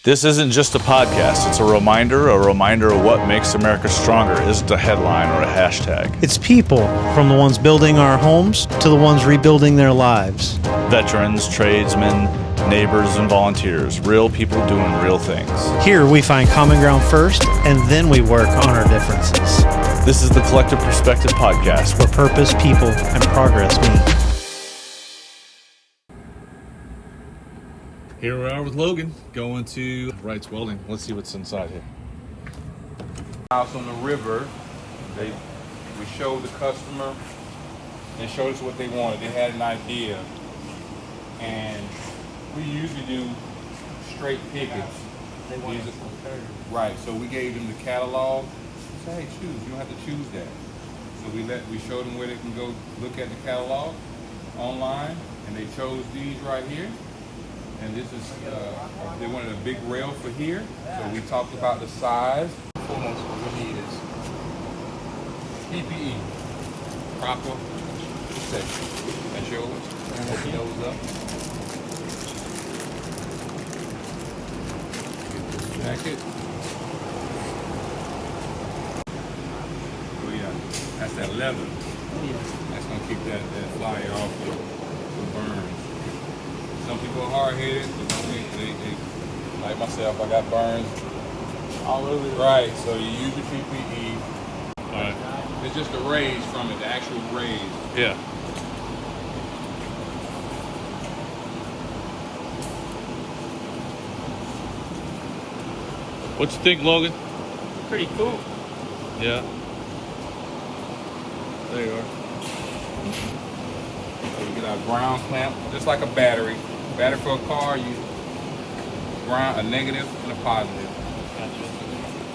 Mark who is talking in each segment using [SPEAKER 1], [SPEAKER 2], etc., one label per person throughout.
[SPEAKER 1] This isn't just a podcast, it's a reminder of what makes America stronger isn't a headline or a hashtag.
[SPEAKER 2] It's people, from the ones building our homes to the ones rebuilding their lives.
[SPEAKER 1] Veterans, tradesmen, neighbors, and volunteers. Real people doing real things.
[SPEAKER 2] Here we find common ground first, and then we work on our differences.
[SPEAKER 1] This is the Collective Perspective Podcast,
[SPEAKER 2] where purpose, people, and progress meet.
[SPEAKER 1] Here we are with Logan, going to Wright's Welding. Let's see what's inside here.
[SPEAKER 3] House on the river. We showed the customer. They showed us what they wanted. They had an idea, and we usually do straight pickets.
[SPEAKER 4] They wanted some curves.
[SPEAKER 3] Right. So we gave them the catalog. We said, hey, choose. You don't have to choose that. So we showed them where they can go look at the catalog online, and they chose these right here. And this is, they wanted a big rail for here, so we talked about the size. Foremost, what we need is PPE, proper protection. That's yours. Open those up. Get this jacket. Oh yeah, that's that leather. That's gonna keep that fire off the burns. Some people are hard-headed, they like myself, I got burns
[SPEAKER 4] all over the
[SPEAKER 3] right, so you use your PPE. It's just the rays from it, the actual rays.
[SPEAKER 1] Yeah. What you think, Logan?
[SPEAKER 4] Pretty cool.
[SPEAKER 1] Yeah. There you are.
[SPEAKER 3] So we get our ground clamp, just like a battery. Battery for a car, you ground a negative and a positive.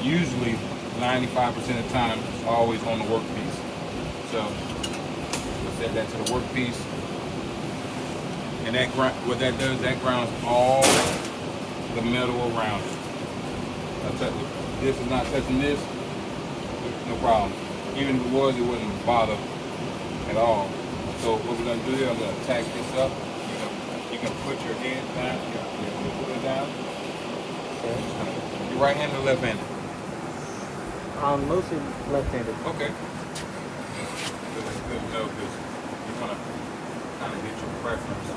[SPEAKER 3] Usually, 95% of the time, it's always on the workpiece. So we'll set that to the workpiece, and that what that does, that grounds all the metal around it. This is not touching this, no problem. Even if it was, it wouldn't bother at all. So what we're gonna do here, I'm gonna tack this up. You can put your hand down. You put it down. Okay. You right-handed or left-handed?
[SPEAKER 4] Mostly left-handed.
[SPEAKER 3] Okay. Good to know, because you want to kind of get your preference.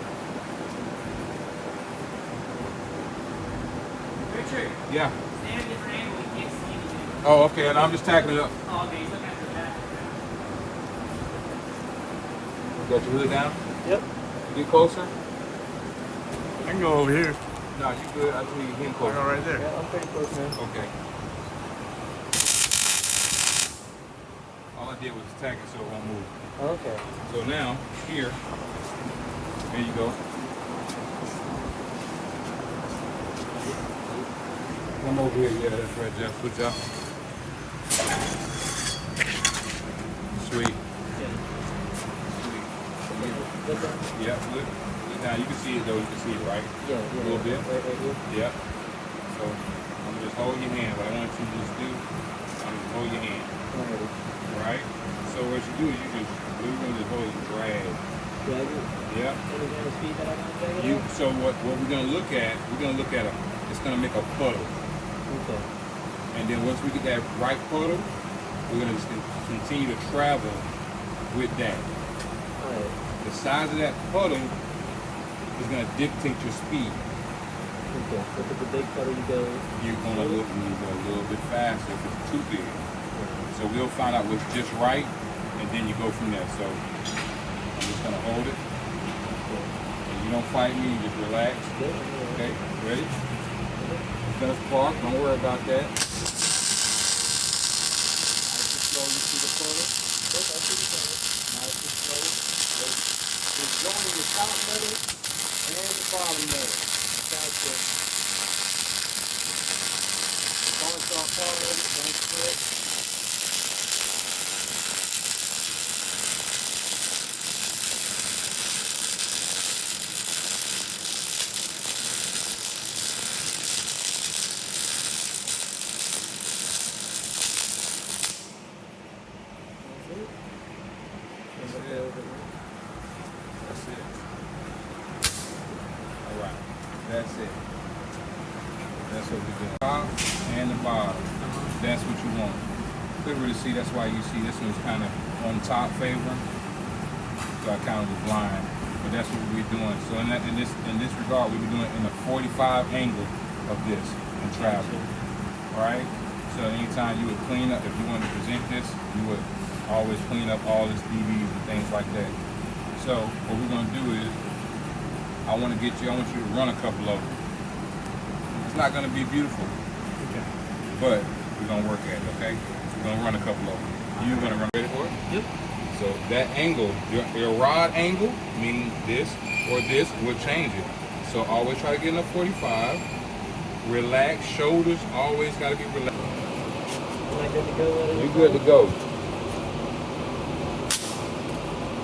[SPEAKER 5] Richard.
[SPEAKER 3] Yeah.
[SPEAKER 5] Stand at a different angle. You can't see anything.
[SPEAKER 3] Oh, okay. And I'm just tacking it up.
[SPEAKER 5] Oh, okay. He's looking at your back.
[SPEAKER 3] Got your hood down?
[SPEAKER 4] Yep.
[SPEAKER 3] Get closer.
[SPEAKER 1] I can go over here.
[SPEAKER 3] No, you good. I just need you getting closer.
[SPEAKER 1] right there.
[SPEAKER 4] Yeah, I'm pretty close now.
[SPEAKER 3] Okay. All I did was tack it so it won't move.
[SPEAKER 4] Okay.
[SPEAKER 3] So now, here, there you go. Come over here. Yeah, that's right, Jeff. Good job. Sweet. Yeah, look. Now you can see it though. You can see it, right?
[SPEAKER 4] Yeah.
[SPEAKER 3] A little bit.
[SPEAKER 4] Right here.
[SPEAKER 3] Yeah. So I'm gonna just hold your hand. What I want you to just do, I'm gonna hold your hand.
[SPEAKER 4] Alrighty.
[SPEAKER 3] Right? So what you do is we're gonna just hold it and drag.
[SPEAKER 4] Yeah, I do.
[SPEAKER 3] Yeah.
[SPEAKER 4] Any kind of speed that I can take it
[SPEAKER 3] So what we're gonna look at, it's gonna make a puddle.
[SPEAKER 4] Okay.
[SPEAKER 3] And then once we get that right puddle, we're gonna just continue to travel with that.
[SPEAKER 4] Alright.
[SPEAKER 3] The size of that puddle is gonna dictate your speed.
[SPEAKER 4] Okay. So with the big puddle
[SPEAKER 3] You're gonna go a little bit faster if it's too big. So we'll find out what's just right, and then you go from there. So I'm just gonna hold it. And you don't fight me, you just relax. Okay, ready? It's gonna spark, don't worry about that. Nice and slow, you see the puddle? Nice and slow. It's going in the top metal and the bottom metal. That's it. Don't start falling, don't slip. That's it. All right. That's it. That's That's what we're doing. Top and the bottom. That's what you want. Couldn't really see, that's why you see this one's kind of on top favor. So I kind of was blind. But that's what we're doing. So in this regard, we'll be doing it in a 45 angle of this and travel. Alright? So anytime you would clean up, if you wanted to present this, you would always clean up all this DVs and things like that. So what we're gonna do is, I want you to run a couple of them. It's not gonna be beautiful, but we're gonna work at it, okay? So we're gonna run a couple of them. You're gonna run ready for it?
[SPEAKER 4] Yep.
[SPEAKER 3] So that angle, your rod angle, meaning this or this, will change it. So always try to get in a 45. Relax, shoulders always gotta be relaxed.
[SPEAKER 4] Am I good to go?
[SPEAKER 3] You're good to go.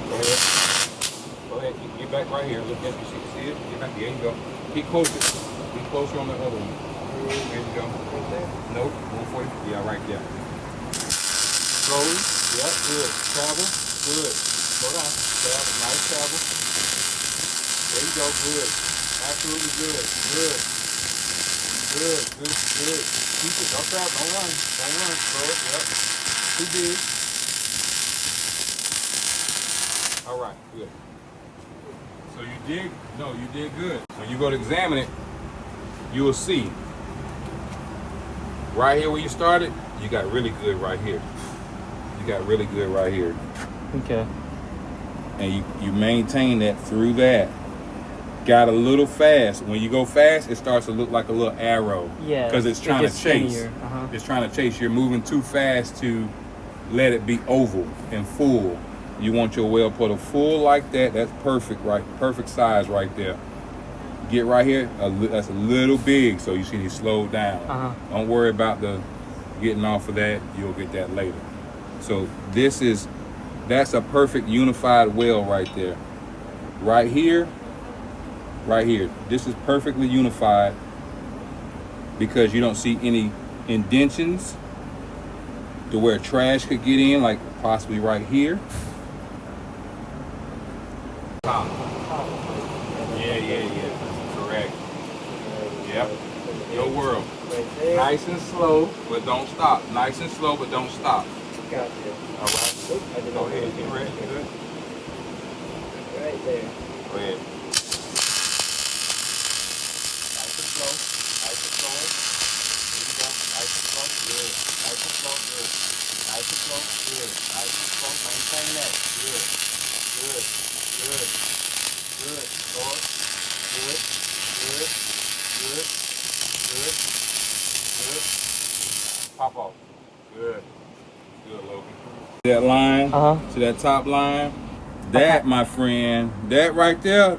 [SPEAKER 3] Go ahead. Go ahead. Get back right here. Look at you. See it? Get back. There you go. Be closer. Be closer on the other one. There you go.
[SPEAKER 4] Right there?
[SPEAKER 3] Nope. 140. Yeah, right there. Slowly. Yep. Good. Travel. Good. Hold on. Travel. Nice travel. There you go. Good. Absolutely good. Good. Good. Good. Good. Keep it. Don't travel. Don't run. Don't run. Slow it. Yep. Too big. All right. Good. So you did good. When you go to examine it, you will see right here where you started, you got really good right here. You got really good right here.
[SPEAKER 4] Okay.
[SPEAKER 3] And you maintain that through that. Got a little fast. When you go fast, it starts to look like a little arrow.
[SPEAKER 4] Yeah.
[SPEAKER 3] Because it's trying to chase.
[SPEAKER 4] Uh-huh.
[SPEAKER 3] It's trying to chase. You're moving too fast to let it be oval and full. You want your weld puddle full like that. That's perfect, right? Perfect size right there. Get right here. That's a little big, so you see he slowed down.
[SPEAKER 4] Uh-huh.
[SPEAKER 3] Don't worry about the getting off of that. You'll get that later. So that's a perfect unified weld right there. Right here. This is perfectly unified because you don't see any indentions to where trash could get in, like possibly right here. Top. Yeah. Correct. Yep. Your world.
[SPEAKER 4] Right there.
[SPEAKER 3] Nice and slow, but don't stop. Nice and slow, but don't stop.
[SPEAKER 4] Gotcha.
[SPEAKER 3] All right. Go ahead. Get ready. Good.
[SPEAKER 4] Right there.
[SPEAKER 3] Go ahead. Nice and slow. Nice and slow. Here you go. Nice and slow. Good. Nice and slow. Good. Nice and slow. Good. Nice and slow. Maintain that. Good. Good. Good. Good. Slow. Good. Good. Good. Good. Good. Pop off. Good. Good, Logan. That line, to that top line, that, my friend, that right there,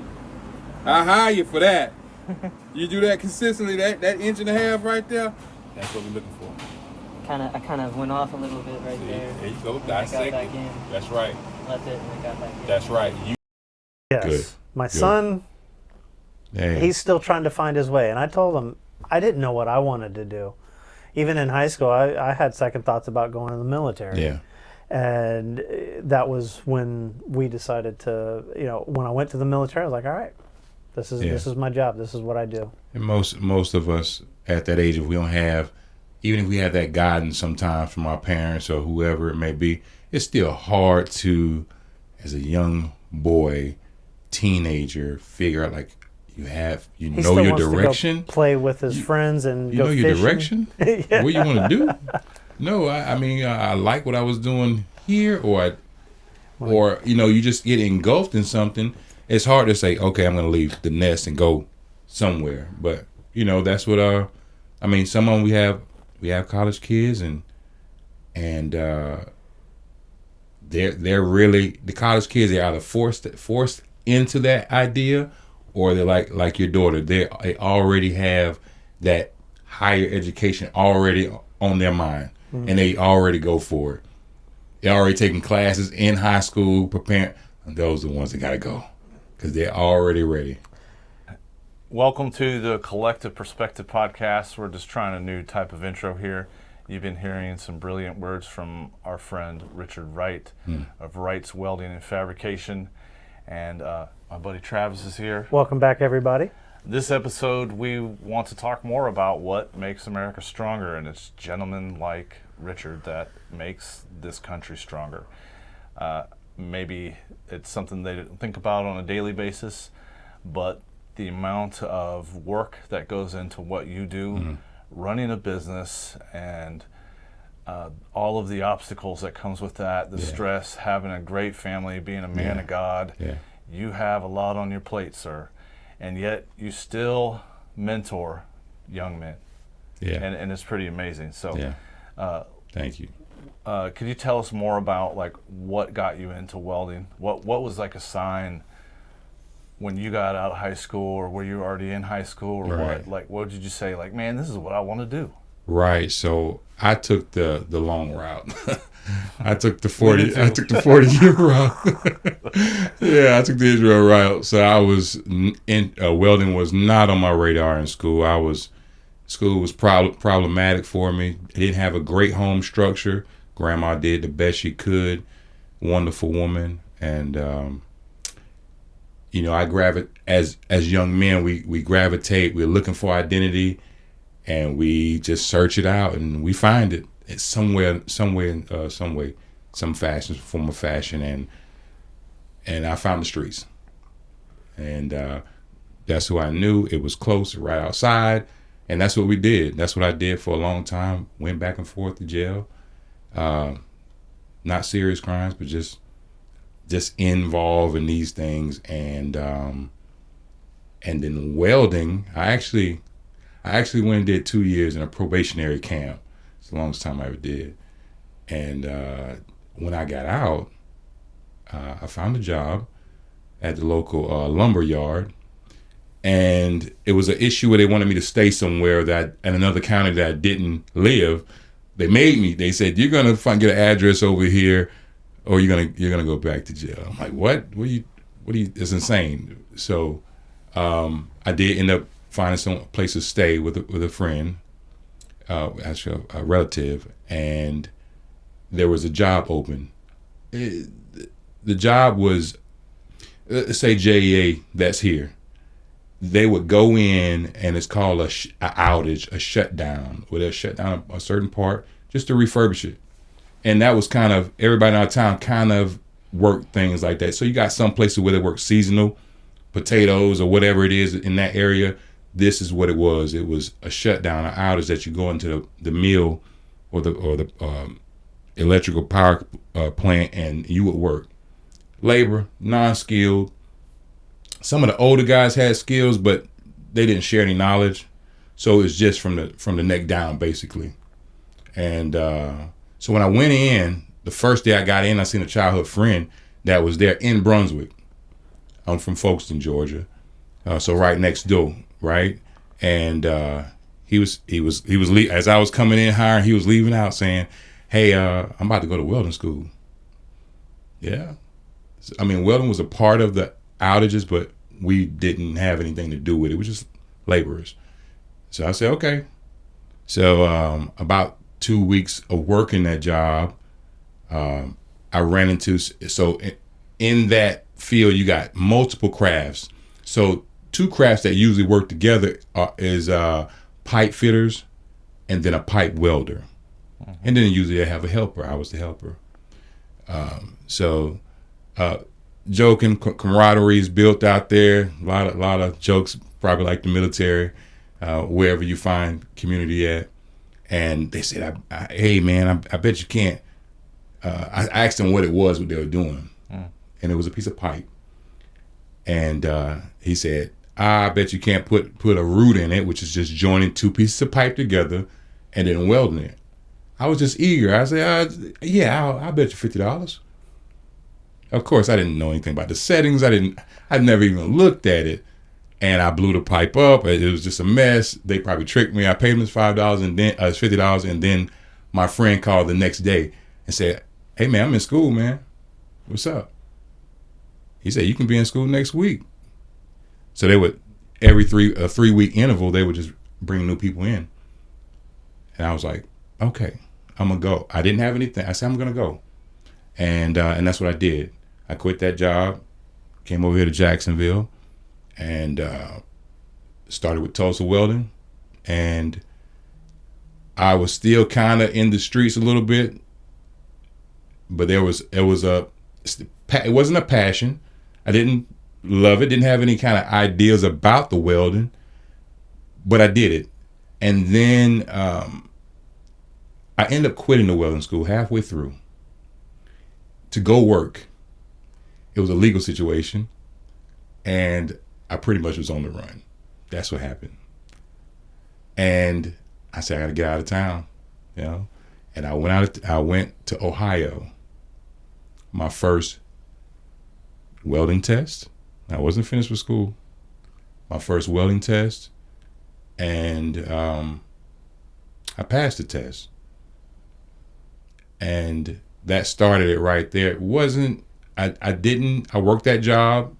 [SPEAKER 3] I hire you for that. You do that consistently, that inch and a half right there, that's what we're looking for.
[SPEAKER 4] I kind of went off a little bit right there.
[SPEAKER 3] There you go,
[SPEAKER 4] And I got
[SPEAKER 3] dissect
[SPEAKER 4] back
[SPEAKER 3] it.
[SPEAKER 4] in.
[SPEAKER 3] That's right.
[SPEAKER 4] Left it and I got back in.
[SPEAKER 3] That's right.
[SPEAKER 2] Yes.
[SPEAKER 6] Good.
[SPEAKER 2] My
[SPEAKER 6] Good.
[SPEAKER 2] son,
[SPEAKER 6] Yeah.
[SPEAKER 2] he's still trying to find his way. And I told him I didn't know what I wanted to do. Even in high school, I had second thoughts about going in the military.
[SPEAKER 6] Yeah.
[SPEAKER 2] And that was when we decided to, when I went to the military, I was like, all right, this is my job. This is what I do.
[SPEAKER 6] And most of us at that age, if we don't have, even if we have that guidance sometimes from our parents or whoever it may be, it's still hard to, as a young boy, teenager, figure out, like, you
[SPEAKER 2] He
[SPEAKER 6] know
[SPEAKER 2] still
[SPEAKER 6] your
[SPEAKER 2] wants to go
[SPEAKER 6] direction.
[SPEAKER 2] play with his friends and
[SPEAKER 6] You
[SPEAKER 2] go
[SPEAKER 6] know your
[SPEAKER 2] fishing.
[SPEAKER 6] direction.
[SPEAKER 2] Yeah.
[SPEAKER 6] What you want to do? No, I mean, I like what I was doing here, or you just get engulfed in something. It's hard to say, okay, I'm going to leave the nest and go somewhere. But that's what some of them we have college kids, and they're really, the college kids, they're either forced into that idea, or they're like your daughter. They already have that higher education already on their mind, and they already go for it. They're already taking classes in high school, preparing. And those are the ones that gotta go because they're already ready.
[SPEAKER 1] Welcome to the Collective Perspective Podcast. We're just trying a new type of intro here. You've been hearing some brilliant words from our friend Richard Wright of Wright's Welding and Fabrication. And my buddy Travis is here.
[SPEAKER 2] Welcome back, everybody.
[SPEAKER 1] This episode, we want to talk more about what makes America stronger, and it's gentlemen like Richard that makes this country stronger. Maybe it's something they didn't think about on a daily basis, but the amount of work that goes into what you do, running a business, and all of the obstacles that comes with that, the stress, having a great family, being a man of God, you have a lot on your plate, sir. And yet you still mentor young men.
[SPEAKER 6] Yeah.
[SPEAKER 1] And it's pretty amazing. So
[SPEAKER 6] thank you.
[SPEAKER 1] Could you tell us more about like what got you into welding? What was like a sign when you got out of high school, or were you already in high school, or
[SPEAKER 6] Right.
[SPEAKER 1] what? Like, what did you say? Like, man, this is what I want to do.
[SPEAKER 6] Right. So I took the long route. I took the 40-year route. Yeah, I took the Israel route. So I was welding was not on my radar in school. School was problematic for me. I didn't have a great home structure. Grandma did the best she could. Wonderful woman. And I gravitate as young men. We gravitate. We're looking for identity, and we just search it out, and we find it. It's some way, some fashion, form of fashion, and I found the streets, and that's who I knew. It was close, right outside, and that's what we did. That's what I did for a long time. Went back and forth to jail, not serious crimes, but just involved in these things, and then welding. I actually went and did 2 years in a probationary camp. It's the longest time I ever did. And when I got out, I found a job at the local lumber yard. And it was an issue where they wanted me to stay somewhere in another county that I didn't live. They made me. They said, "You're gonna get an address over here, or you're gonna go back to jail." I'm like, "What? What are you? It's insane." So I did end up finding some place to stay with a friend, actually a relative, and there was a job open. The job was, let's say JEA that's here. They would go in, and it's called a outage, a shutdown, where they'll shut down a certain part just to refurbish it. And that was kind of, everybody in our town kind of worked things like that. So you got some places where they work seasonal, potatoes or whatever it is in that area. This is what it was. It was a shutdown, an outage that you go into the mill or the electrical power plant, and you would work. Labor, non-skilled. Some of the older guys had skills, but they didn't share any knowledge. So it was just from the neck down, basically. And so when I went in, the first day I got in, I seen a childhood friend that was there in Brunswick. I'm from Folkestone, Georgia, so right next door, right? And he was as I was coming in hiring, he was leaving out saying, "Hey, I'm about to go to welding school." Yeah, I mean, welding was a part of the outages, but we didn't have anything to do with it. It was just laborers. So I said, okay. So about 2 weeks of working that job, I ran into, so in that field, you got multiple crafts. So two crafts that usually work together is pipe fitters and then a pipe welder. Mm-hmm. And then usually they have a helper. I was the helper. Joking, camaraderie is built out there. A lot of jokes, probably like the military, wherever you find community at. And they said, "Hey man, I bet you can't." I asked them what they were doing, and it was a piece of pipe. And he said, "I bet you can't put a root in it, which is just joining two pieces of pipe together and then welding it." I was just eager. I said, "Yeah, I'll bet you $50." Of course, I didn't know anything about the settings. I'd never even looked at it. And I blew the pipe up. It was just a mess. They probably tricked me. I paid them this $50, and then my friend called the next day and said, "Hey man, I'm in school, man. What's up?" He said, "You can be in school next week." So they would, every 3-week interval, they would just bring new people in. And I was like, okay, I'm gonna go. I didn't have anything. I said, I'm gonna go. And that's what I did. I quit that job, came over here to Jacksonville, and started with Tulsa Welding, and I was still kind of in the streets a little bit, but it wasn't a passion. I didn't love it, didn't have any kind of ideas about the welding, but I did it. And then I ended up quitting the welding school halfway through to go work. It was a legal situation, and I pretty much was on the run. That's what happened. And I said, I got to get out of town, you know. And I went to Ohio. My first welding test. I wasn't finished with school. My first welding test, and I passed the test. And that started it right there. It wasn't. I worked that job.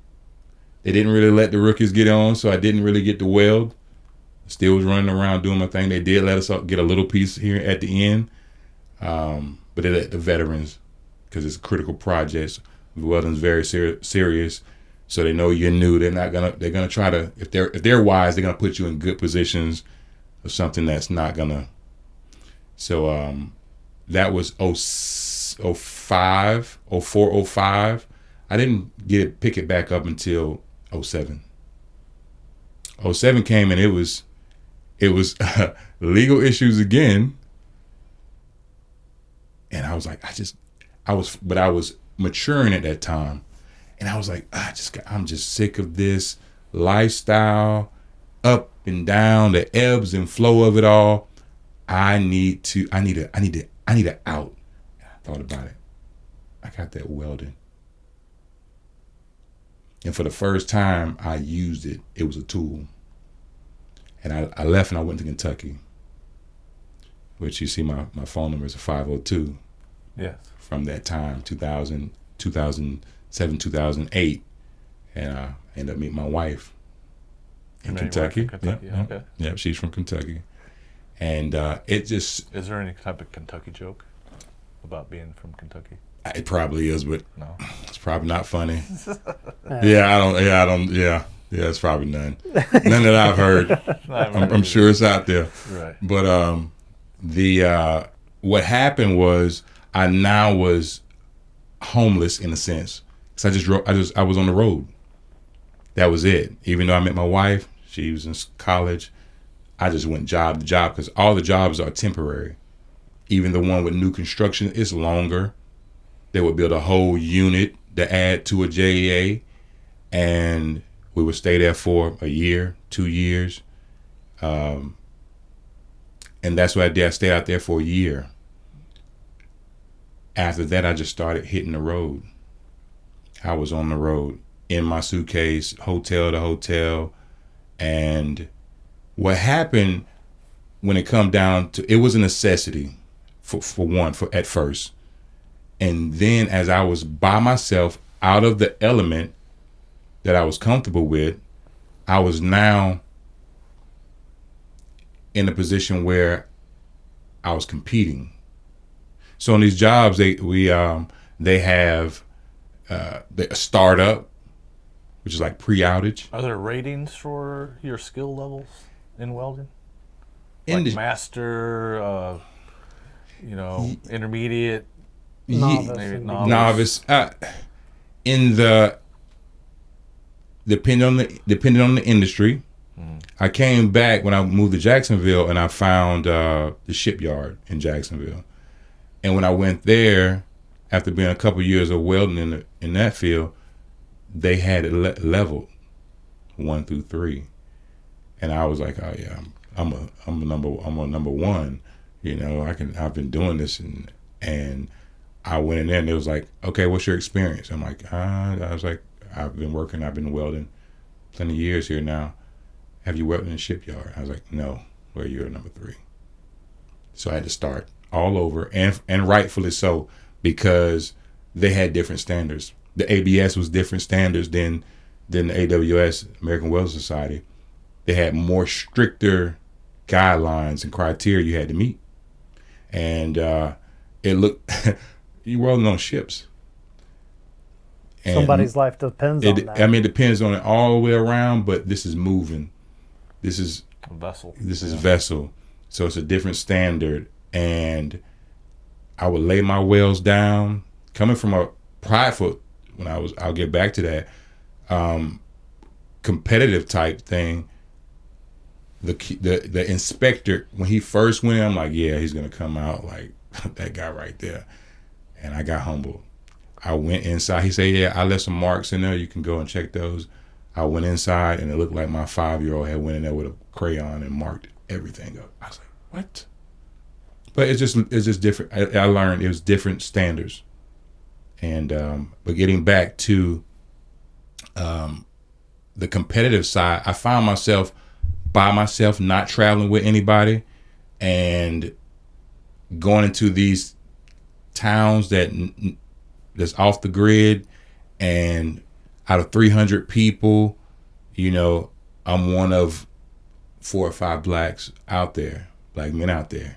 [SPEAKER 6] They didn't really let the rookies get on, so I didn't really get to weld. Still was running around doing my thing. They did let us get a little piece here at the end, but they let the veterans, because it's a critical project. Welding's very serious, so they know you're new. They're gonna try to, if they're wise, they're gonna put you in good positions of something that's not gonna. So that was 05, 04, 05. I didn't pick it back up until 07. 07 came, and it was legal issues again. And I was like, I was maturing at that time. And I was like, I'm just sick of this lifestyle, up and down, the ebbs and flow of it all. I need an out. I thought about it. I got that welding. And for the first time I used it, it was a tool. And I left and I went to Kentucky, which you see my phone number is a 502.
[SPEAKER 1] Yes.
[SPEAKER 6] From that time, 2007, 2008. And I ended up meeting my wife in Kentucky.
[SPEAKER 1] Okay.
[SPEAKER 6] Yeah, she's from Kentucky. And it just...
[SPEAKER 1] Is there any type of Kentucky joke about being from Kentucky?
[SPEAKER 6] It probably is, but
[SPEAKER 1] no,
[SPEAKER 6] it's probably not funny. Yeah, it's probably none that I've heard. I'm sure it's out there.
[SPEAKER 1] Right.
[SPEAKER 6] But what happened was I now was homeless in a sense, because I was on the road. That was it. Even though I met my wife, she was in college, I just went job to job, because all the jobs are temporary. Even the one with new construction is longer. They would build a whole unit to add to a JEA, and we would stay there for a year, 2 years. And that's what I did. I stayed out there for a year. After that, I just started hitting the road. I was on the road in my suitcase, hotel to hotel. And what happened when it come down to, it was a necessity for at first. And then as I was by myself out of the element that I was comfortable with, I was now in a position where I was competing. So in these jobs, they have a startup, which is like pre-outage.
[SPEAKER 1] Are there ratings for your skill levels in welding? Like master, intermediate,
[SPEAKER 2] novice.
[SPEAKER 1] Maybe
[SPEAKER 6] novice. In the depending on the industry. I came back when I moved to Jacksonville, and I found the shipyard in Jacksonville. And when I went there, after being a couple of years of welding in that field, they had it leveled 1 through 3, and I was like, oh yeah, I'm a number one. I've been doing this, and I went in there, and it was like, okay, what's your experience? I'm like, I was like, I've been welding plenty of years here now. Have you welded in a shipyard? I was like, no. Well, you're number 3. So I had to start all over, and rightfully so, because they had different standards. The ABS was different standards than the AWS, American Welding Society. They had more stricter guidelines and criteria you had to meet. And it looked, you welding on ships. And
[SPEAKER 2] somebody's life depends on that.
[SPEAKER 6] I mean, it depends on it all the way around, but this is moving. this is
[SPEAKER 1] A vessel.
[SPEAKER 6] This is vessel. So it's a different standard. And I would lay my welds down, coming from a prideful, I'll get back to that, competitive type thing. The inspector, when he first went in, I'm like, yeah, he's going to come out like that guy right there. And I got humbled. I went inside. He said, yeah, I left some marks in there. You can go and check those. I went inside, and it looked like my 5-year-old had went in there with a crayon and marked everything up. I was like, what? But it's just different. I learned it was different standards. And but getting back to the competitive side, I found myself by myself, not traveling with anybody, and going into these towns that's off the grid, and out of 300 people, you know, I'm one of 4 or 5 black men out there,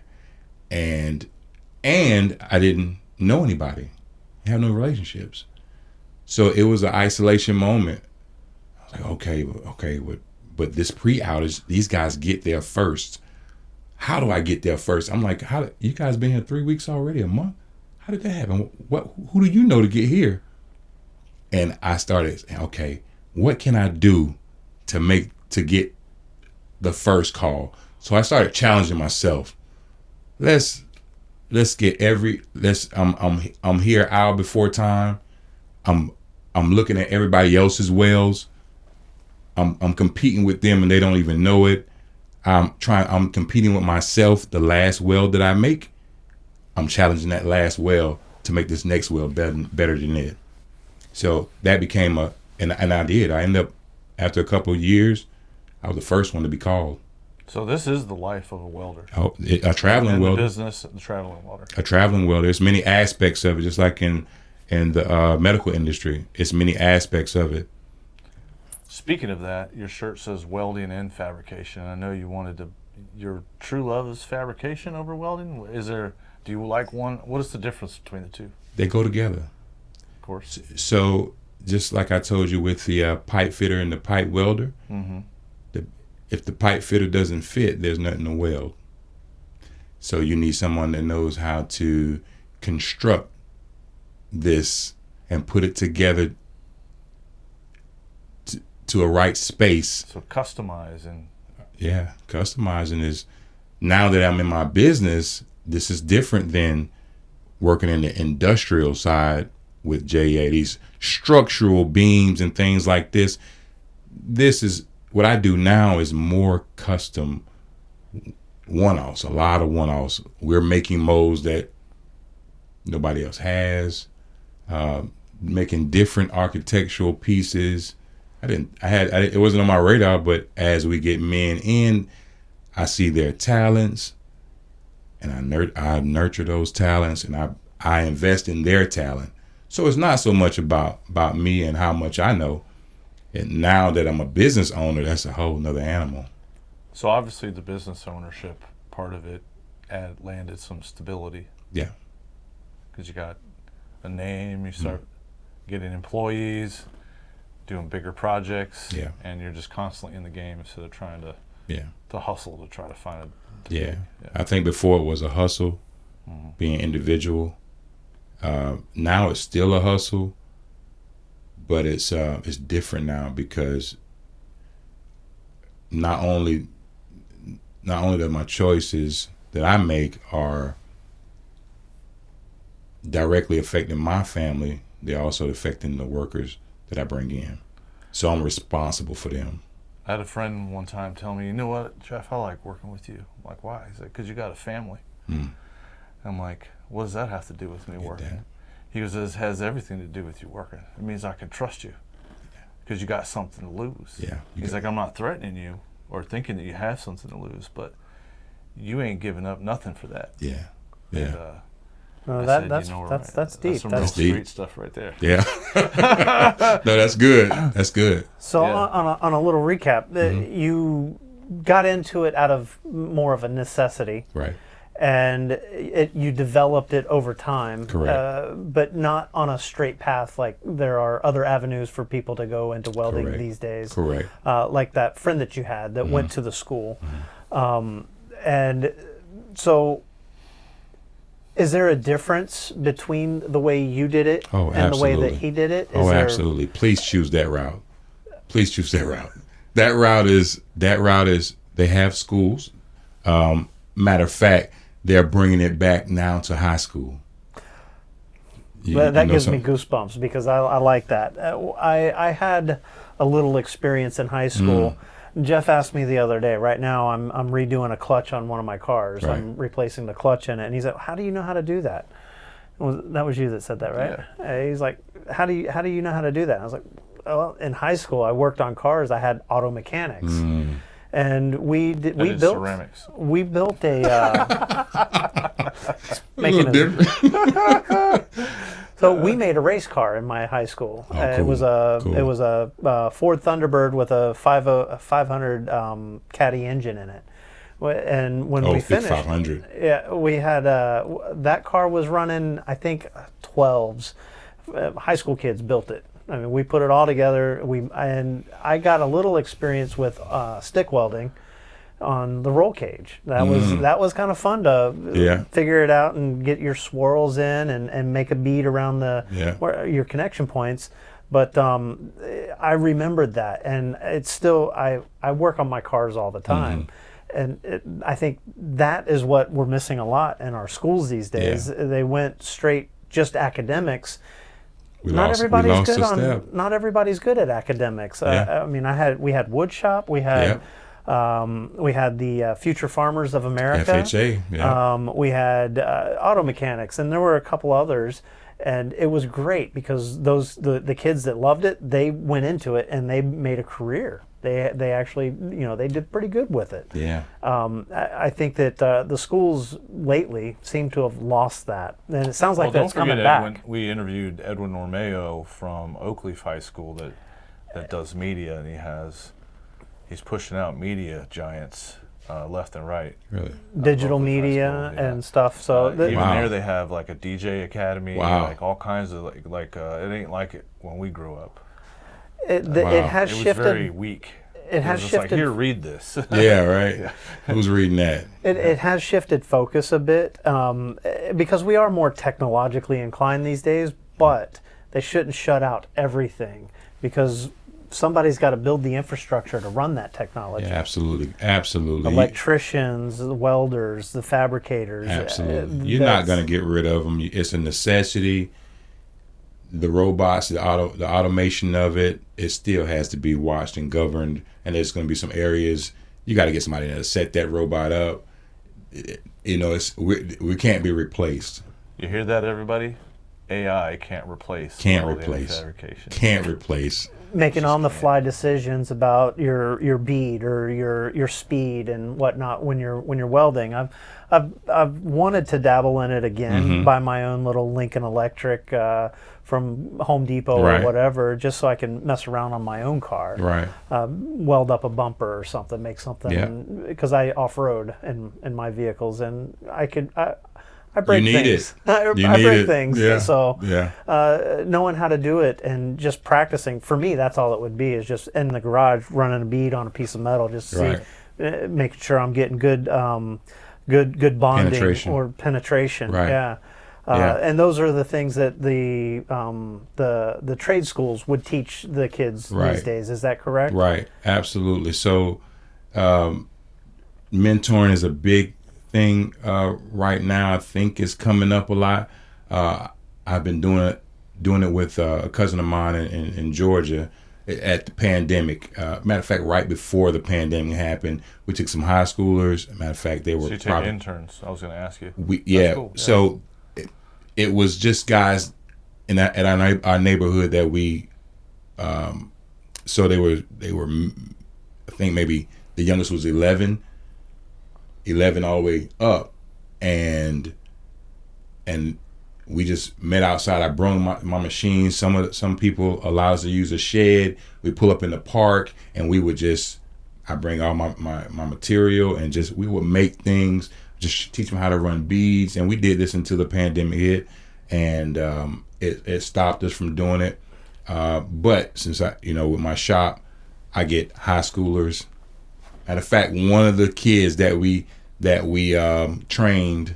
[SPEAKER 6] and I didn't know anybody, have no relationships, so it was an isolation moment. I was like, okay, but this pre-outage, these guys get there first. How do I get there first? I'm like, you guys been here 3 weeks already, a month? How did that happen? Who do you know to get here? And I started saying, okay, what can I do to get the first call? So I started challenging myself. Let's get I'm here an hour before time. I'm looking at everybody else's wells. I'm competing with them and they don't even know it. I'm competing with myself. The last weld that I make, I'm challenging that last weld to make this next weld better than it. So that became and I did. I ended up, after a couple of years, I was the first one to be called.
[SPEAKER 1] So this is the life of a welder.
[SPEAKER 6] A traveling welder.
[SPEAKER 1] Business, the traveling welder.
[SPEAKER 6] A traveling welder. There's many aspects of it, just like in the medical industry. It's many aspects of it.
[SPEAKER 1] Speaking of that, your shirt says welding and fabrication. I know you wanted to. Your true love is fabrication over welding. Do you like one? What is the difference between the two?
[SPEAKER 6] They go together.
[SPEAKER 1] Of course.
[SPEAKER 6] So just like I told you with the pipe fitter and the pipe welder, if the pipe fitter doesn't fit, there's nothing to weld. So you need someone that knows how to construct this and put it together to a right space.
[SPEAKER 1] So customizing.
[SPEAKER 6] Yeah, customizing is, now that I'm in my business, this is different than working in the industrial side with JA, these structural beams and things like this. This is what I do now, is more custom one-offs, a lot of one-offs. We're making molds that nobody else has, making different architectural pieces. It wasn't on my radar, but as we get men in, I see their talents, and I nurture those talents, and I invest in their talent. So it's not so much about me and how much I know. And now that I'm a business owner, that's a whole nother animal.
[SPEAKER 1] So obviously the business ownership part of it landed some stability.
[SPEAKER 6] Yeah.
[SPEAKER 1] Because you got a name, you start getting employees, doing bigger projects, and you're just constantly in the game instead of trying to hustle to try to find it.
[SPEAKER 6] Yeah. I think before it was a hustle, being individual. Now it's still a hustle, but it's different now, because not only that my choices that I make are directly affecting my family, they're also affecting the workers that I bring in. So I'm responsible for them.
[SPEAKER 1] I had a friend one time tell me, you know what, Jeff, I like working with you. I'm like, why? He said, because you got a family. I'm like, what does that have to do with me working?
[SPEAKER 6] That.
[SPEAKER 1] He goes, it has everything to do with you working. It means I can trust you because you got something to lose.
[SPEAKER 6] Yeah.
[SPEAKER 1] He's like, I'm not threatening you or thinking that you have something to lose, but you ain't giving up nothing for that.
[SPEAKER 6] Yeah.
[SPEAKER 1] And,
[SPEAKER 2] that's deep.
[SPEAKER 1] That's some real
[SPEAKER 6] That's
[SPEAKER 1] street
[SPEAKER 6] deep
[SPEAKER 1] stuff right there.
[SPEAKER 6] Yeah. No, that's good. That's good.
[SPEAKER 2] So on a little recap, you got into it out of more of a necessity.
[SPEAKER 6] Right.
[SPEAKER 2] and you developed it over time.
[SPEAKER 6] Correct.
[SPEAKER 2] But not on a straight path like there are other avenues for people to go into welding
[SPEAKER 6] Correct.
[SPEAKER 2] these days.
[SPEAKER 6] Correct.
[SPEAKER 2] Like that friend that you had that went to the school. And so is there a difference between the way you did it
[SPEAKER 6] Oh,
[SPEAKER 2] and the way that
[SPEAKER 6] absolutely.
[SPEAKER 2] he did it?
[SPEAKER 6] Oh, absolutely. Please choose that route. Please choose that route. That route is they have schools. Matter of fact, they're bringing it back now to high school.
[SPEAKER 2] That gives me goosebumps because I like that. I had a little experience in high school. Jeff asked me the other day, right now I'm redoing a clutch on one of my cars.
[SPEAKER 6] Right.
[SPEAKER 2] I'm replacing the clutch in it. And he's like, how do you know how to do that? That was you that said that, right? Yeah. He's like, how do you know how to do that? And I was like, well, in high school, I worked on cars. I had auto mechanics. And we built
[SPEAKER 1] ceramics.
[SPEAKER 2] We built a
[SPEAKER 6] Making different.
[SPEAKER 2] So we made a race car in my high school.
[SPEAKER 6] Oh,
[SPEAKER 2] It
[SPEAKER 6] cool.
[SPEAKER 2] was a Ford Thunderbird with a 500 Caddy engine in it. And when we finished,
[SPEAKER 6] 500.
[SPEAKER 2] yeah, we had that car was running, I think, 12s. High school kids built it. I mean, we put it all together. And I got a little experience with stick welding on the roll cage. That was kind of fun to figure it out and get your swirls in and make a bead around your connection points. But I remembered that, and it's still I work on my cars all the time. And I think that is what we're missing a lot in our schools these days. They went straight just academics. Not everybody's good at academics. I mean, we had wood shop, we had the Future Farmers of America,
[SPEAKER 6] FHA,
[SPEAKER 2] we had auto mechanics, and there were a couple others. And it was great because the kids that loved it, they went into it and they made a career. They actually, they did pretty good with it.
[SPEAKER 6] Yeah.
[SPEAKER 2] I think that the schools lately seem to have lost that, and it sounds like that's coming back.
[SPEAKER 1] We interviewed Edwin Normeo from Oakleaf High School that does media, and he's pushing out media giants left and right.
[SPEAKER 6] Really?
[SPEAKER 2] Digital media and stuff. So
[SPEAKER 1] even there, they have like a DJ academy, like all kinds of like it ain't like it when we grew up.
[SPEAKER 2] It has shifted.
[SPEAKER 1] It was very weak.
[SPEAKER 2] It has shifted.
[SPEAKER 1] Like, here, read this.
[SPEAKER 6] Yeah, right. Who's reading that?
[SPEAKER 2] It has shifted focus a bit because we are more technologically inclined these days, but they shouldn't shut out everything because somebody's got to build the infrastructure to run that technology.
[SPEAKER 6] Yeah, absolutely.
[SPEAKER 2] Electricians, the welders, the fabricators.
[SPEAKER 6] Absolutely. You're not going to get rid of them. It's a necessity. The robots, the automation of it still has to be watched and governed. And there's going to be some areas you got to get somebody to set that robot up. We can't be replaced.
[SPEAKER 1] You hear that, everybody? AI can't replace. Fabrication.
[SPEAKER 6] Can't replace.
[SPEAKER 2] Making on-the-fly decisions about your bead or your speed and whatnot when you're welding. I've wanted to dabble in it again, buy my own little Lincoln Electric from Home Depot or whatever, just so I can mess around on my own car.
[SPEAKER 6] Right.
[SPEAKER 2] Weld up a bumper or something, make something, because I off-road in my vehicles, and I break things. I break things.
[SPEAKER 6] Yeah.
[SPEAKER 2] So knowing how to do it and just practicing, for me, that's all it would be, is just in the garage running a bead on a piece of metal, just making sure I'm getting good bonding or penetration.
[SPEAKER 6] Right.
[SPEAKER 2] Yeah. And those are the things that the trade schools would teach the kids these days. Is that correct?
[SPEAKER 6] Right. Absolutely. So mentoring is a big thing right now. I think it's coming up a lot. I've been doing it with a cousin of mine in Georgia at the pandemic. Matter of fact, right before the pandemic happened, we took some high schoolers. Matter of fact, they were
[SPEAKER 1] you take interns. I was going to ask you.
[SPEAKER 6] Cool. So it was just guys at our neighborhood that we. So they were. I think maybe the youngest was 11 all the way up, and we just met outside. I brought my machine. Some people allow us to use a shed. We pull up in the park, and I bring all my material, and we would make things. just teach them how to run beads. And we did this until the pandemic hit, and it stopped us from doing it. But since with my shop, I get high schoolers. Matter of fact, one of the kids that we trained,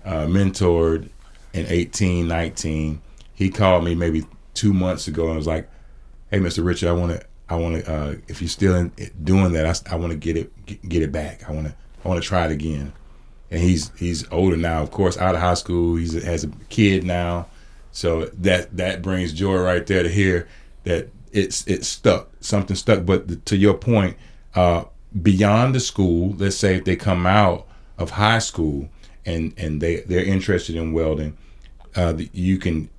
[SPEAKER 6] mentored in 18, 19, he called me maybe 2 months ago and was like, "Hey, Mr. Richard, I want to, if you're still doing that, I want to get it back. I want to try it again." And he's older now, of course, out of high school. He has a kid now, so that brings joy right there to hear that it's stuck. Something stuck. But to your point, beyond the school, let's say if they come out of high school and they're interested in welding, you can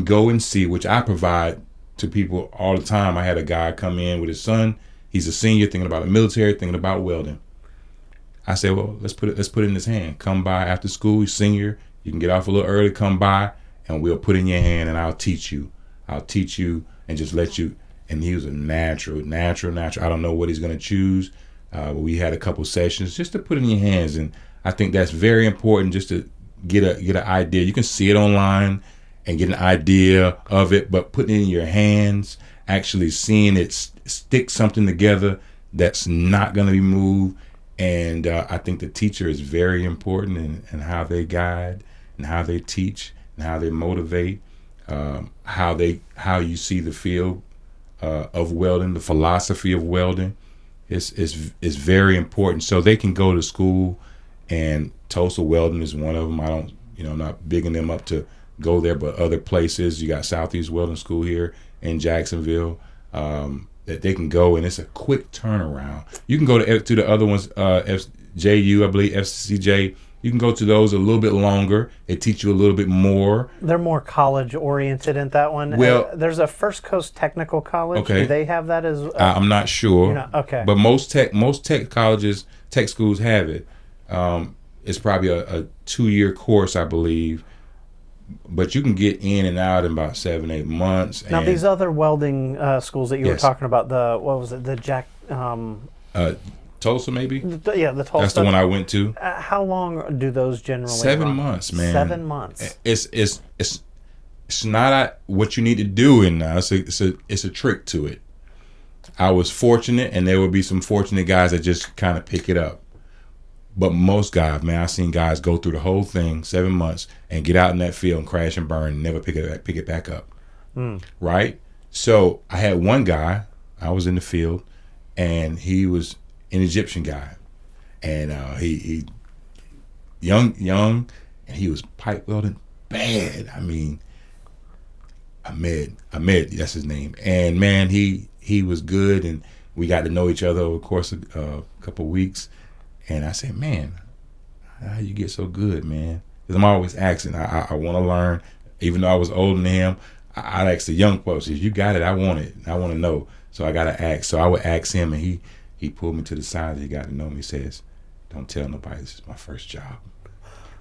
[SPEAKER 6] go and see, which I provide to people all the time. I had a guy come in with his son. He's a senior, thinking about the military, thinking about welding. I said, well, let's put it in his hand. Come by after school. He's senior. You can get off a little early. Come by, and we'll put it in your hand, and I'll teach you. And just let you. And he was a natural. I don't know what he's going to choose. We had a couple sessions just to put it in your hands, and I think that's very important, just to get an idea. You can see it online and get an idea of it, but putting it in your hands, actually seeing it stick something together that's not going to be moved. And I think the teacher is very important in how they guide and how they teach and how they motivate, how you see the field of welding, the philosophy of welding is very important. So they can go to school, and Tulsa Welding is one of them. I don't, not bigging them up to go there, but other places. You got Southeast Welding School here in Jacksonville. That they can go, and it's a quick turnaround. You can go to the other ones, FJU, I believe, FCJ. You can go to those a little bit longer. They teach you a little bit more.
[SPEAKER 2] They're more college oriented in that one.
[SPEAKER 6] Well,
[SPEAKER 2] there's a First Coast Technical College.
[SPEAKER 6] Okay.
[SPEAKER 2] Do they have that as?
[SPEAKER 6] I'm not sure.
[SPEAKER 2] Okay.
[SPEAKER 6] But most tech colleges, tech schools have it. It's probably a 2-year course, I believe. But you can get in and out in about 7-8 months.
[SPEAKER 2] Now, these other welding schools that you were talking about, the Jack?
[SPEAKER 6] Tulsa, maybe?
[SPEAKER 2] The Tulsa.
[SPEAKER 6] That's the one I went to.
[SPEAKER 2] How long do those generally
[SPEAKER 6] 7
[SPEAKER 2] run?
[SPEAKER 6] months, man.
[SPEAKER 2] 7 months.
[SPEAKER 6] It's not what you need to do in now. It's a trick to it. I was fortunate, and there would be some fortunate guys that just kind of pick it up. But most guys, man, I've seen guys go through the whole thing, 7 months, and get out in that field and crash and burn and never pick it back up. Right? So I had one guy, I was in the field, and he was an Egyptian guy. And he young, and he was pipe welding bad. I mean, Ahmed, that's his name. And man, he was good, and we got to know each other over the course of a couple of weeks. And I said, man, how you get so good, man? Because I'm always asking. I want to learn. Even though I was older than him, I asked the young folks, if you got it, I want it. I want to know. So I got to ask. So I would ask him, and he pulled me to the side. He got to know me. He says, don't tell nobody, this is my first job.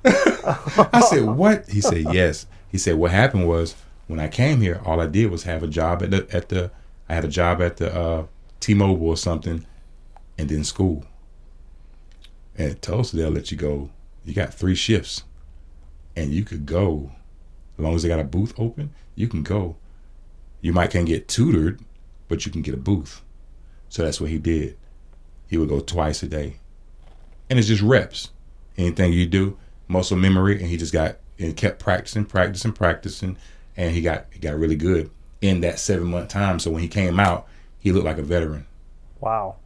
[SPEAKER 6] I said, what? He said, yes. He said, what happened was, when I came here, all I did was have a job I had a job at the T-Mobile or something, and then school. And at Tulsa, they'll let you go. You got 3 shifts, and you could go. As long as they got a booth open, you can go. You might can't get tutored, but you can get a booth. So that's what he did. He would go twice a day. And it's just reps. Anything you do, muscle memory, and he kept practicing, and he got really good in that 7-month time. So when he came out, he looked like a veteran.
[SPEAKER 2] Wow.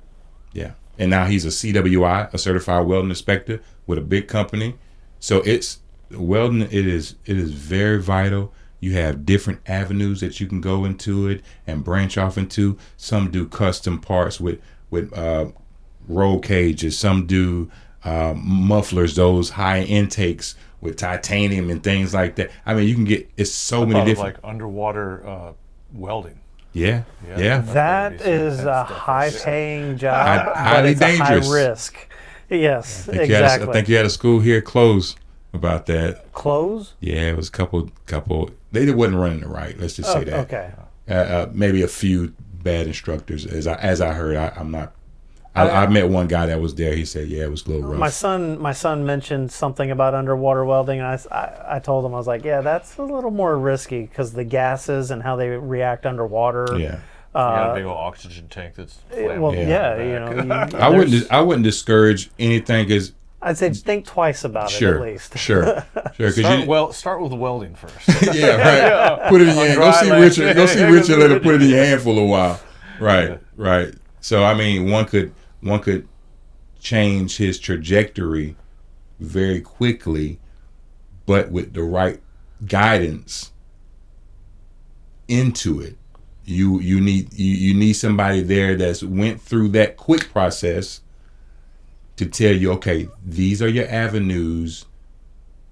[SPEAKER 6] Yeah. And now he's a CWI, a certified welding inspector with a big company. So it's welding. It is very vital. You have different avenues that you can go into it and branch off into. Some do custom parts with roll cages. Some do mufflers, those high intakes with titanium and things like that. I mean, you can get, it's so many different.
[SPEAKER 1] Like underwater welding.
[SPEAKER 6] Yeah.
[SPEAKER 2] That is a high-paying job, but
[SPEAKER 6] highly
[SPEAKER 2] it's
[SPEAKER 6] dangerous.
[SPEAKER 2] a high risk. Yes,
[SPEAKER 6] I
[SPEAKER 2] exactly.
[SPEAKER 6] think you had a school here close about that.
[SPEAKER 2] Close?
[SPEAKER 6] Yeah, it was a couple. They wasn't running it right. Let's just say that.
[SPEAKER 2] Okay.
[SPEAKER 6] Maybe a few bad instructors, as I heard. I'm not I met one guy that was there. He said, yeah, it was a little rough.
[SPEAKER 2] My son mentioned something about underwater welding, and I told him, I was like, yeah, that's a little more risky because the gases and how they react underwater.
[SPEAKER 6] Yeah.
[SPEAKER 1] You got a big old oxygen tank that's
[SPEAKER 2] Well,
[SPEAKER 1] flammable.
[SPEAKER 6] I wouldn't discourage anything because
[SPEAKER 2] I'd say think twice about it at least.
[SPEAKER 6] Sure.
[SPEAKER 1] Start with welding first.
[SPEAKER 6] Yeah, right. Put it in your hand. Go see Richard. Go see Richard. Let him put it in your hand for a while. Right. So I mean, one could change his trajectory very quickly, but with the right guidance into it. You need somebody there that's went through that quick process to tell you, okay, these are your avenues.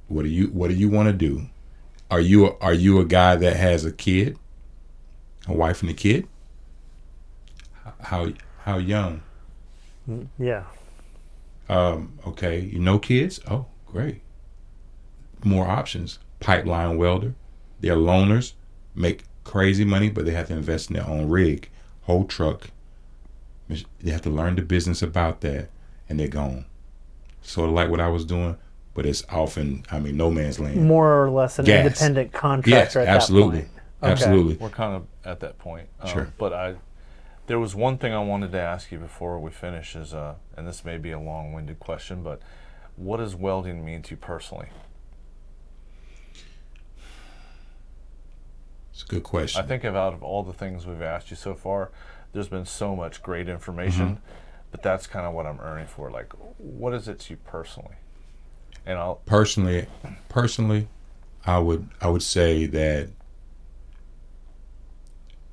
[SPEAKER 6] What do you want to do? Are you a guy that has a kid, a wife and a kid? How young?
[SPEAKER 2] Yeah.
[SPEAKER 6] Okay, kids? Oh, great. More options. Pipeline welder. They're loaners, make crazy money, but they have to invest in their own rig, whole truck. They have to learn the business about that, and they're gone. Sort of like what I was doing, but it's often, no man's land.
[SPEAKER 2] More or less an independent contractor at
[SPEAKER 6] absolutely.
[SPEAKER 2] that point. Okay.
[SPEAKER 6] Absolutely.
[SPEAKER 1] We're kind of at that point.
[SPEAKER 6] Sure.
[SPEAKER 1] But there was one thing I wanted to ask you before we finish is, and this may be a long-winded question, but what does welding mean to you personally?
[SPEAKER 6] It's a good question.
[SPEAKER 1] I think out of all the things we've asked you so far, there's been so much great information, but that's kind of what I'm earning for. Like, what is it to you personally? And
[SPEAKER 6] personally, I would say that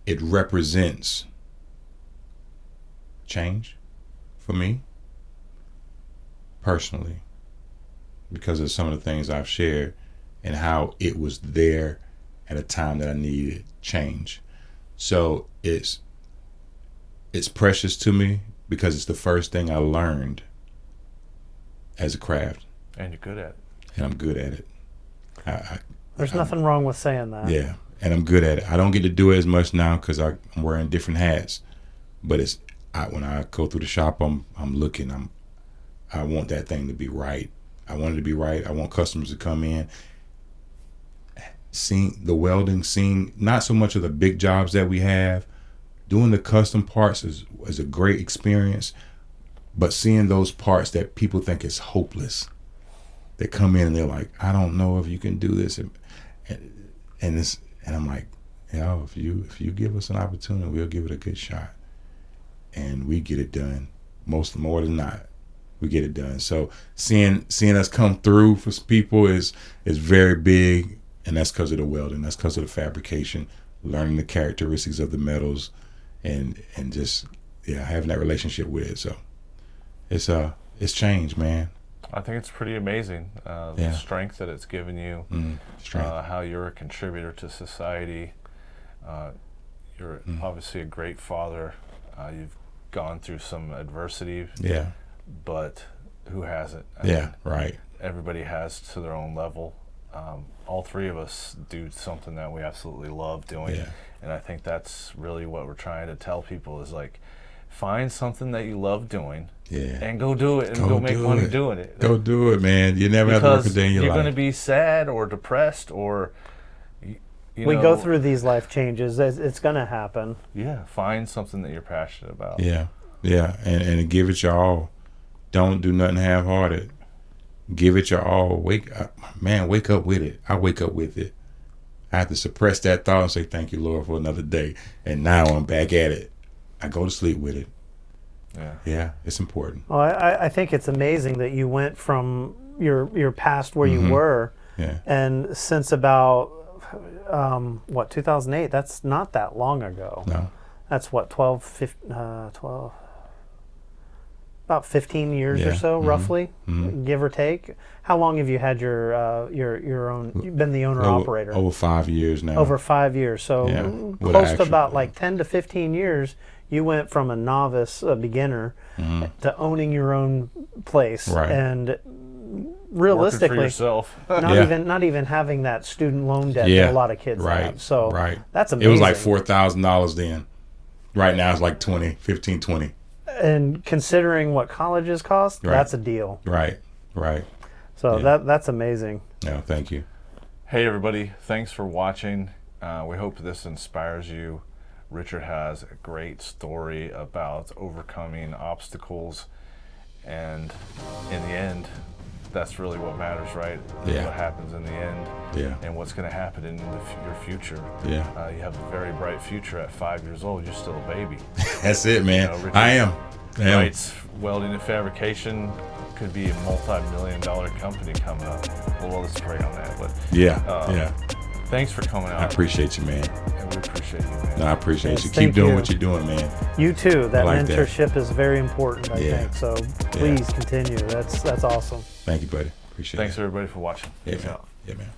[SPEAKER 6] it represents change for me personally, because of some of the things I've shared and how it was there at a time that I needed change. So it's precious to me because it's the first thing I learned as a craft. And
[SPEAKER 1] you're good at it.
[SPEAKER 6] And I'm good at it.
[SPEAKER 2] There's nothing wrong with saying that.
[SPEAKER 6] Yeah, and I'm good at it. I don't get to do it as much now because I'm wearing different hats. But when I go through the shop, I'm looking. I want that thing to be right. I want it to be right. I want customers to come in, seeing the welding, seeing not so much of the big jobs that we have. Doing the custom parts is a great experience, but seeing those parts that people think is hopeless, they come in and they're like, I don't know if you can do this, and I'm like, if you give us an opportunity, we'll give it a good shot, and we get it done. More than not, we get it done. So seeing us come through for people is very big, and that's because of the welding. That's because of the fabrication, learning the characteristics of the metals, and just having that relationship with it. So it's changed, man.
[SPEAKER 1] I think it's pretty amazing, the strength that it's given you, how you're a contributor to society. You're obviously a great father. You've gone through some adversity, but who hasn't? I mean,
[SPEAKER 6] right.
[SPEAKER 1] Everybody has to their own level. All three of us do something that we absolutely love doing, and I think that's really what we're trying to tell people is like, find something that you love doing, and go do it, and go make money doing it.
[SPEAKER 6] Go do it, man. You never have to work a day in your life.
[SPEAKER 1] You're going to be sad or depressed or.
[SPEAKER 2] We go through these life changes. It's going to happen.
[SPEAKER 1] Yeah, find something that you're passionate about.
[SPEAKER 6] Yeah, and give it your all. Don't do nothing half-hearted. Give it your all. Wake up with it. I wake up with it. I have to suppress that thought and say, thank you, Lord, for another day. And now I'm back at it. I go to sleep with it. Yeah, it's important.
[SPEAKER 2] Well, I think it's amazing that you went from your past where you were, and since about 2008. That's not that long ago.
[SPEAKER 6] No,
[SPEAKER 2] that's what 12, about 15 years or so, roughly, give or take. How long have you had your own? You've been the owner operator.
[SPEAKER 6] Over 5 years now.
[SPEAKER 2] Over 5 years, so close to about like 10 to 15 years. You went from a novice, a beginner, to owning your own place, and realistically,
[SPEAKER 1] for yourself.
[SPEAKER 2] not even having that student loan debt that a lot of kids have. So that's amazing.
[SPEAKER 6] It was like $4,000 then. Right now it's like 20.
[SPEAKER 2] and considering what colleges cost,
[SPEAKER 6] Right.
[SPEAKER 2] that's a deal.
[SPEAKER 6] Right.
[SPEAKER 2] So
[SPEAKER 6] Yeah.
[SPEAKER 2] that's amazing.
[SPEAKER 6] No, thank you.
[SPEAKER 1] Hey everybody, thanks for watching. We hope this inspires you. Richard has a great story about overcoming obstacles, and in the end, that's really what matters, right?
[SPEAKER 6] Yeah.
[SPEAKER 1] What happens in the end,
[SPEAKER 6] Yeah.
[SPEAKER 1] and what's going to happen in your future.
[SPEAKER 6] Yeah.
[SPEAKER 1] You have a very bright future at 5 years old. You're still a baby.
[SPEAKER 6] That's it, man.
[SPEAKER 1] You know, Richard
[SPEAKER 6] I am.
[SPEAKER 1] Wright's Welding and Fabrication could be a multi-million-dollar company coming up. Well, let's pray on that. But
[SPEAKER 6] Yeah.
[SPEAKER 1] thanks for coming out.
[SPEAKER 6] I appreciate you, man.
[SPEAKER 1] And we appreciate you, man.
[SPEAKER 6] No, I appreciate
[SPEAKER 2] Yes,
[SPEAKER 6] you. Keep
[SPEAKER 2] thank
[SPEAKER 6] doing
[SPEAKER 2] you.
[SPEAKER 6] what you're doing, man.
[SPEAKER 2] You too. That
[SPEAKER 6] like that.
[SPEAKER 2] mentorship is very important, I
[SPEAKER 6] Yeah.
[SPEAKER 2] think. So please continue. That's awesome.
[SPEAKER 6] Thank you, buddy. Appreciate
[SPEAKER 1] Thanks
[SPEAKER 6] it.
[SPEAKER 1] everybody for watching.
[SPEAKER 6] Yeah,
[SPEAKER 1] Peace
[SPEAKER 6] man.
[SPEAKER 1] out.
[SPEAKER 6] Yeah, man.